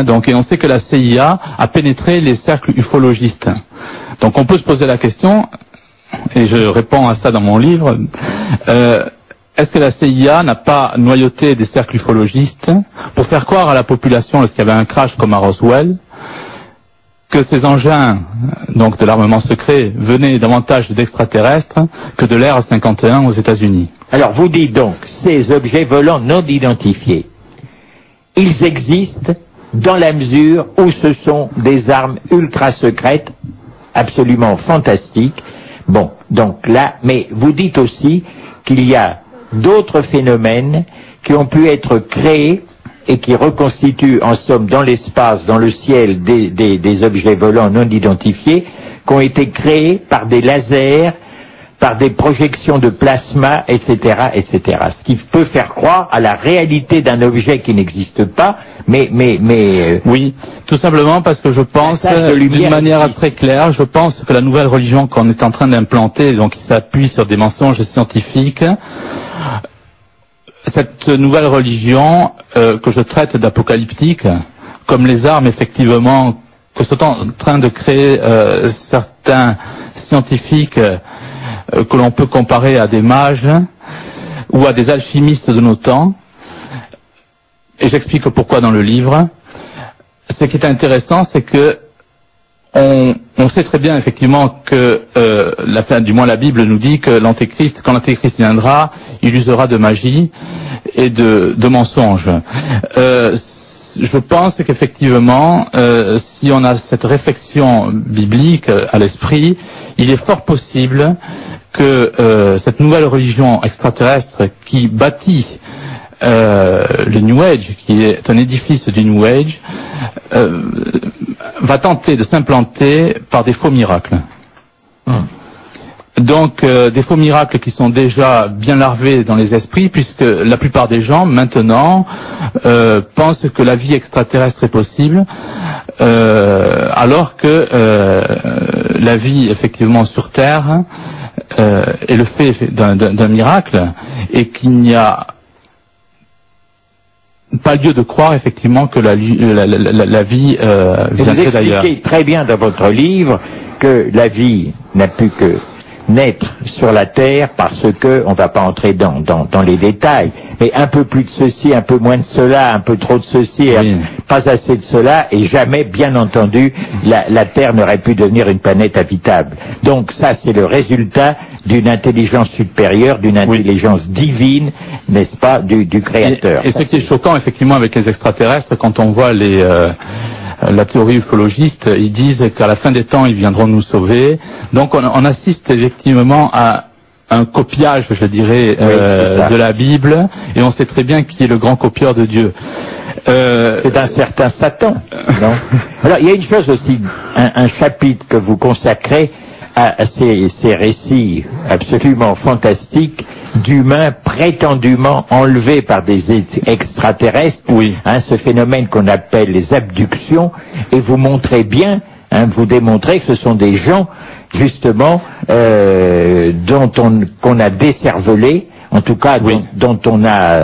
Donc, et on sait que la CIA a pénétré les cercles ufologistes. Donc on peut se poser la question, et je réponds à ça dans mon livre, est-ce que la CIA n'a pas noyauté des cercles ufologistes pour faire croire à la population, lorsqu'il y avait un crash comme à Roswell, que ces engins, donc de l'armement secret, venaient davantage d'extraterrestres que de l'Air 51 aux États-Unis? Alors vous dites donc, ces objets volants non identifiés, ils existent dans la mesure où ce sont des armes ultra secrètes, absolument fantastiques. Bon, donc là, mais vous dites aussi qu'il y a d'autres phénomènes qui ont pu être créés et qui reconstituent en somme dans l'espace, dans le ciel, des objets volants non identifiés, qui ont été créés par des lasers, par des projections de plasma, etc., etc. Ce qui peut faire croire à la réalité d'un objet qui n'existe pas, mais oui, tout simplement parce que je pense, d'une manière très claire, je pense que la nouvelle religion qu'on est en train d'implanter, donc qui s'appuie sur des mensonges scientifiques, cette nouvelle religion que je traite d'apocalyptique, comme les armes effectivement que sont en train de créer certains scientifiques que l'on peut comparer à des mages ou à des alchimistes de nos temps, et j'explique pourquoi dans le livre. Ce qui est intéressant, c'est que on sait très bien effectivement que du moins la Bible nous dit que l'Antéchrist, quand l'Antéchrist viendra, il usera de magie et de mensonges. Je pense qu'effectivement, si on a cette réflexion biblique à l'esprit, il est fort possible que cette nouvelle religion extraterrestre qui bâtit le New Age, qui est un édifice du New Age, va tenter de s'implanter par des faux miracles. Donc des faux miracles qui sont déjà bien larvés dans les esprits, puisque la plupart des gens maintenant pensent que la vie extraterrestre est possible, alors que la vie effectivement sur Terre est le fait d'un miracle, et qu'il n'y a pas lieu de croire effectivement que la vie viendrait d'ailleurs. Vous expliquez très bien dans votre livre que la vie n'a pu que naître sur la Terre parce que, on ne va pas entrer dans les détails, mais un peu plus de ceci, un peu moins de cela, un peu trop de ceci, oui, pas assez de cela, et jamais, bien entendu, la Terre n'aurait pu devenir une planète habitable. Donc ça, c'est le résultat d'une intelligence supérieure, d'une intelligence divine, n'est-ce pas, du Créateur. Et ce qui est choquant, effectivement, avec les extraterrestres, quand on voit la théorie ufologiste, ils disent qu'à la fin des temps, ils viendront nous sauver. Donc on assiste effectivement à un copiage, je dirais, de la Bible, et on sait très bien qui est le grand copieur de Dieu. C'est un certain Satan, non? Alors, il y a une chose aussi, un chapitre que vous consacrez à ces récits absolument fantastiques d'humains prétendument enlevés par des extraterrestres, oui, ce phénomène qu'on appelle les abductions, et vous montrez bien, vous démontrez que ce sont des gens justement qu'on a décervelés, en tout cas dont on a,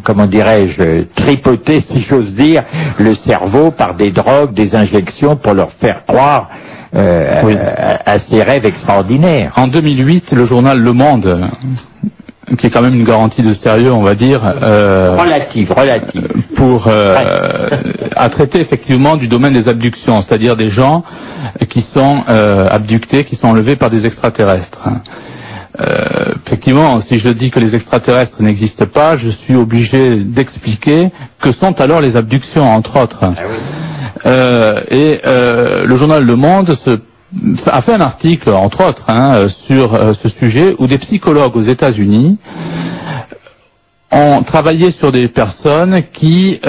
comment dirais-je, tripoté, si j'ose dire, le cerveau par des drogues, des injections pour leur faire croire à ces rêves extraordinaires. En 2008, le journal Le Monde, qui est quand même une garantie de sérieux, on va dire, relative, a traité effectivement du domaine des abductions, c'est-à-dire des gens qui sont abductés, qui sont enlevés par des extraterrestres. Effectivement, si je dis que les extraterrestres n'existent pas, je suis obligé d'expliquer que sont alors les abductions, entre autres. Le journal Le Monde a fait un article, entre autres, sur ce sujet, où des psychologues aux États-Unis ont travaillé sur des personnes qui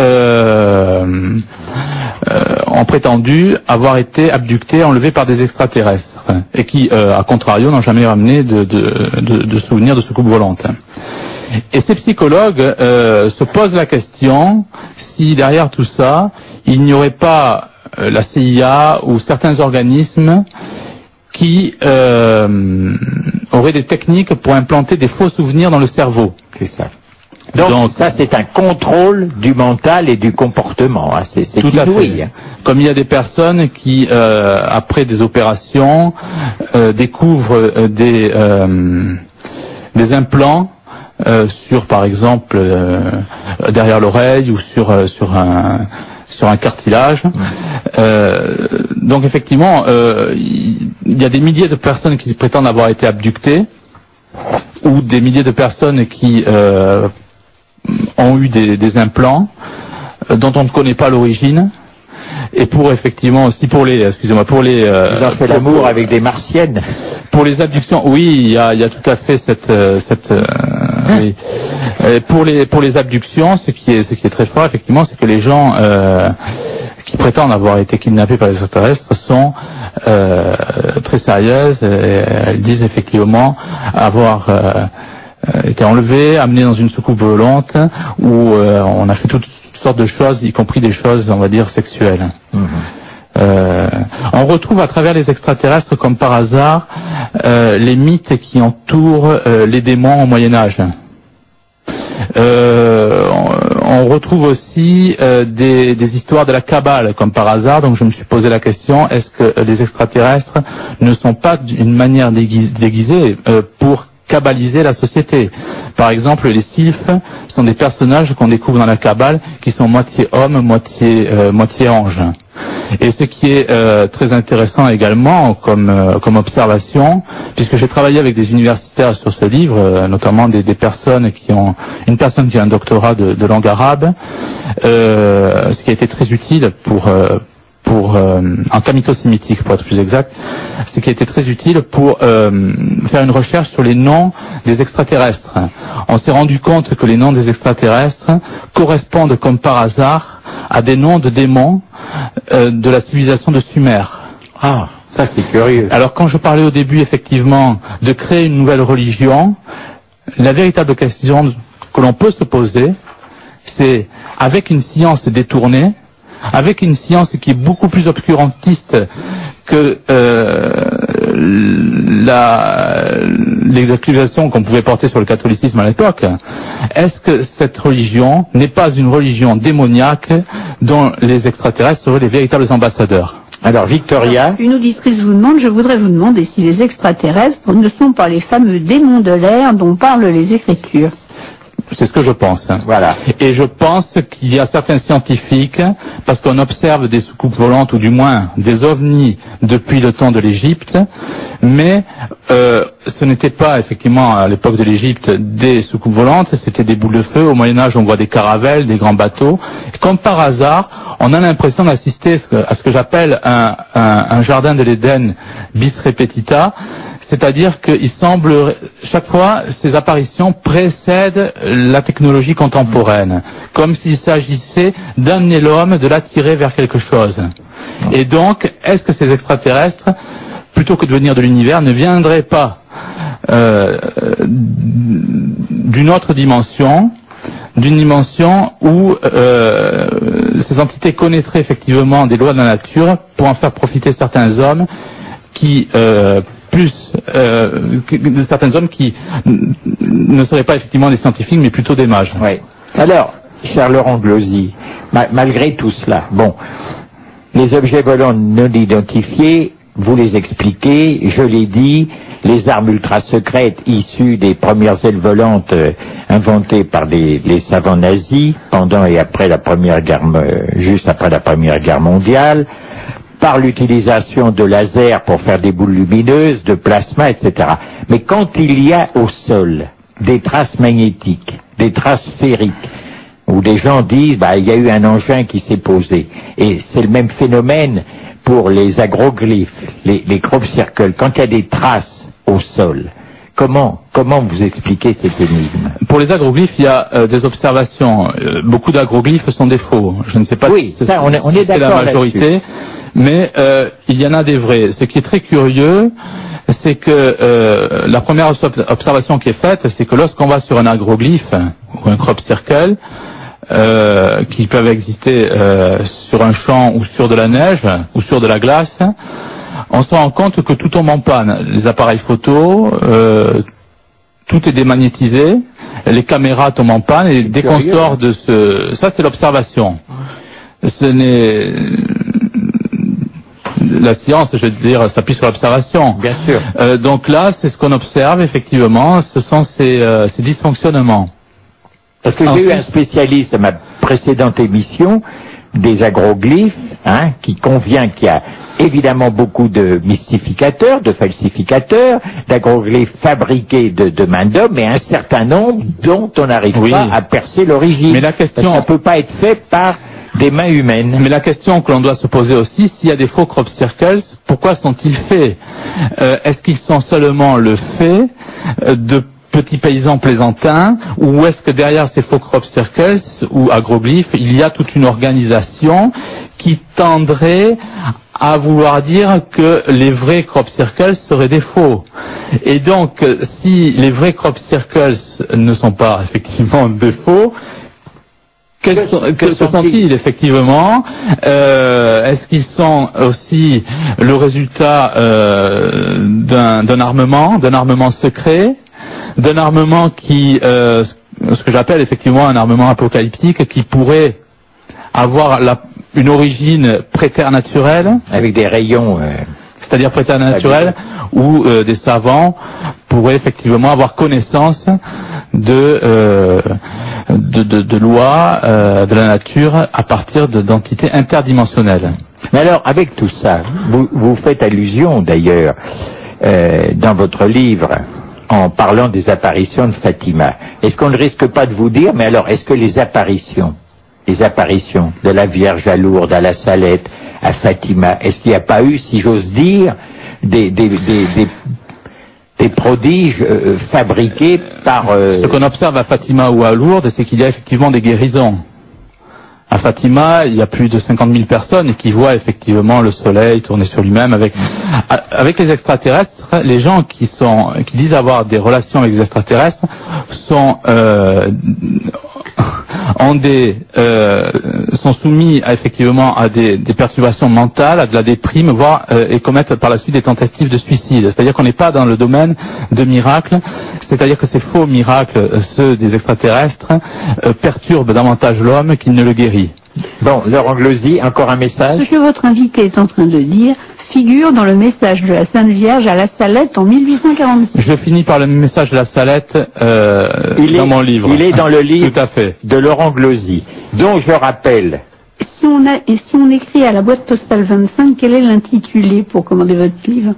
ont prétendu avoir été abductées, enlevées par des extraterrestres, et qui, à contrario, n'ont jamais ramené de souvenirs de secours volantes. Et ces psychologues se posent la question si derrière tout ça, il n'y aurait pas la CIA ou certains organismes qui auraient des techniques pour implanter des faux souvenirs dans le cerveau. C'est ça. Donc ça, c'est un contrôle du mental et du comportement. Hein. C'est tout à inouï. fait. Comme il y a des personnes qui, après des opérations, découvrent des implants sur, par exemple, derrière l'oreille ou sur un cartilage. Donc effectivement, il y a des milliers de personnes qui prétendent avoir été abductées, ou des milliers de personnes qui ont eu des implants dont on ne connaît pas l'origine. Et pour effectivement aussi pour les, excusez-moi, pour les... Ils ont fait l'amour avec des martiennes. Pour les abductions, oui, il y a tout à fait cette oui. Et pour les abductions, ce qui est très fort, effectivement, c'est que les gens qui prétendent avoir été kidnappés par les extraterrestres sont très sérieuses. Et elles disent effectivement avoir été enlevées, amenées dans une soucoupe volante où on a fait toutes sortes de choses, y compris des choses, on va dire, sexuelles. On retrouve à travers les extraterrestres, comme par hasard, les mythes qui entourent les démons au Moyen-Âge. On retrouve aussi des histoires de la Kabbale, comme par hasard. Donc je me suis posé la question, est-ce que les extraterrestres ne sont pas d'une manière déguisée pour kabbaliser la société? Par exemple, les sylphes sont des personnages qu'on découvre dans la Kabbale qui sont moitié hommes, moitié anges. Et ce qui est très intéressant également comme observation, puisque j'ai travaillé avec des universitaires sur ce livre, notamment des personnes qui ont une personne qui a un doctorat de langue arabe, ce qui a été très utile en kamito-sémitique pour être plus exact, ce qui a été très utile pour faire une recherche sur les noms des extraterrestres. On s'est rendu compte que les noms des extraterrestres correspondent comme par hasard à des noms de démons de la civilisation de Sumer. Ah, ça c'est curieux. Alors quand je parlais au début effectivement de créer une nouvelle religion, la véritable question que l'on peut se poser, c'est avec une science détournée, avec une science qui est beaucoup plus obscurantiste que les accusations qu'on pouvait porter sur le catholicisme à l'époque, est-ce que cette religion n'est pas une religion démoniaque dont les extraterrestres seraient les véritables ambassadeurs? Alors Victoria, une auditrice vous demande, je voudrais vous demander si les extraterrestres ne sont pas les fameux démons de l'air dont parlent les Écritures. C'est ce que je pense. Voilà. Et je pense qu'il y a certains scientifiques, parce qu'on observe des soucoupes volantes, ou du moins des ovnis, depuis le temps de l'Égypte, mais ce n'était pas effectivement à l'époque de l'Égypte des soucoupes volantes, c'était des boules de feu. Au Moyen-Âge, on voit des caravelles, des grands bateaux. Et comme par hasard, on a l'impression d'assister à ce que j'appelle un jardin de l'Éden bis repetita. C'est-à-dire qu'il semble, chaque fois, ces apparitions précèdent la technologie contemporaine, comme s'il s'agissait d'amener l'homme, de l'attirer vers quelque chose. Et donc, est-ce que ces extraterrestres, plutôt que de venir de l'univers, ne viendraient pas d'une autre dimension, d'une dimension où ces entités connaîtraient effectivement des lois de la nature pour en faire profiter certains hommes qui... certains hommes qui ne seraient pas effectivement des scientifiques, mais plutôt des mages. Oui. Alors, cher Laurent Glosy, malgré tout cela, bon, les objets volants non identifiés, vous les expliquez, je l'ai dit, les armes ultra secrètes issues des premières ailes volantes inventées par les savants nazis pendant et après la Première Guerre, juste après la Première Guerre mondiale, par l'utilisation de lasers pour faire des boules lumineuses, de plasma, etc. Mais quand il y a au sol des traces magnétiques, des traces sphériques, où des gens disent, il y a eu un engin qui s'est posé, et c'est le même phénomène pour les agroglyphes, les crop circles, quand il y a des traces au sol, comment vous expliquez cette énigme? Pour les agroglyphes, il y a des observations. Beaucoup d'agroglyphes sont des faux. Je ne sais pas si on est c'est la majorité. Mais il y en a des vrais. Ce qui est très curieux, c'est que la première observation qui est faite, c'est que lorsqu'on va sur un agroglyphe ou un crop circle, qui peuvent exister sur un champ ou sur de la neige ou sur de la glace, on se rend compte que tout tombe en panne. Les appareils photo, tout est démagnétisé, les caméras tombent en panne, et dès qu'on sort de ce... Ça, c'est l'observation. Ce n'est... La science, je veux dire, s'appuie sur l'observation. Bien sûr. Donc là, c'est ce qu'on observe, effectivement, ce sont ces dysfonctionnements. Parce que j'ai eu un spécialiste à ma précédente émission des agroglyphes, hein, qui convient qu'il y a évidemment beaucoup de mystificateurs, de falsificateurs, d'agroglyphes fabriqués de main d'homme, mais un certain nombre dont on n'arrive pas à percer l'origine. Mais la question... Ça ne peut pas être fait par des mains humaines. Mais la question que l'on doit se poser aussi, s'il y a des faux crop circles, pourquoi sont-ils faits? Est-ce qu'ils sont seulement le fait de petits paysans plaisantins, ou est-ce que derrière ces faux crop circles ou agroglyphes, il y a toute une organisation qui tendrait à vouloir dire que les vrais crop circles seraient des faux? Et donc, si les vrais crop circles ne sont pas effectivement des faux, que sont-ils effectivement? Est-ce qu'ils sont aussi le résultat d'un armement secret, d'un armement qui, ce que j'appelle effectivement un armement apocalyptique, qui pourrait avoir une origine préternaturelle, avec des rayons, c'est-à-dire préternaturelle, où des savants pourraient effectivement avoir connaissance de lois de la nature à partir d'entités interdimensionnelles. Mais alors, avec tout ça, vous faites allusion d'ailleurs dans votre livre en parlant des apparitions de Fatima. Est-ce qu'on ne risque pas de vous dire, mais alors, est-ce que les apparitions de la Vierge à Lourdes, à la Salette, à Fatima, est-ce qu'il n'y a pas eu, si j'ose dire, des prodiges fabriqués par... Ce qu'on observe à Fatima ou à Lourdes, c'est qu'il y a effectivement des guérisons. À Fatima, il y a plus de 50 000 personnes qui voient effectivement le soleil tourner sur lui-même. Avec les extraterrestres, les gens qui disent avoir des relations avec les extraterrestres sont soumis effectivement à des perturbations mentales, à de la déprime, voire et commettent par la suite des tentatives de suicide. C'est-à-dire qu'on n'est pas dans le domaine de miracles, c'est-à-dire que ces faux miracles, ceux des extraterrestres, perturbent davantage l'homme qu'il ne le guérit. Bon, Laurent Glosy, encore un message? Ce que votre invité est en train de dire figure dans le message de la Sainte Vierge à la Salette en 1846. Je finis par le message de la Salette dans mon livre. Il est dans le livre Tout à fait. de Laurent Glosy, dont je rappelle... Si on écrit à la boîte postale 25, quel est l'intitulé pour commander votre livre?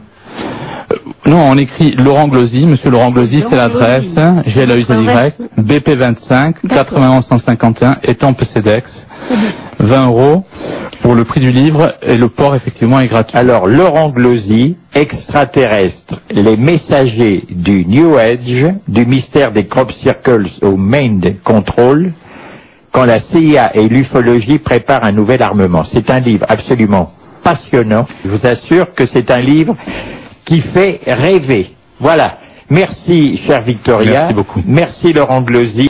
Non, on écrit Laurent Glosy, Monsieur Laurent Glosy, c'est l'adresse, GLAUZY, BP 25, 91 151, Étampes CEDEX, 20 € pour le prix du livre, et le port effectivement est gratuit. Alors, Laurent Glosy, extraterrestre, les messagers du New Age, du mystère des crop circles au Mind Control, quand la CIA et l'ufologie préparent un nouvel armement. C'est un livre absolument passionnant. Je vous assure que c'est un livre qui fait rêver. Voilà. Merci, chère Victoria. Merci beaucoup. Merci, Laurent Glosy.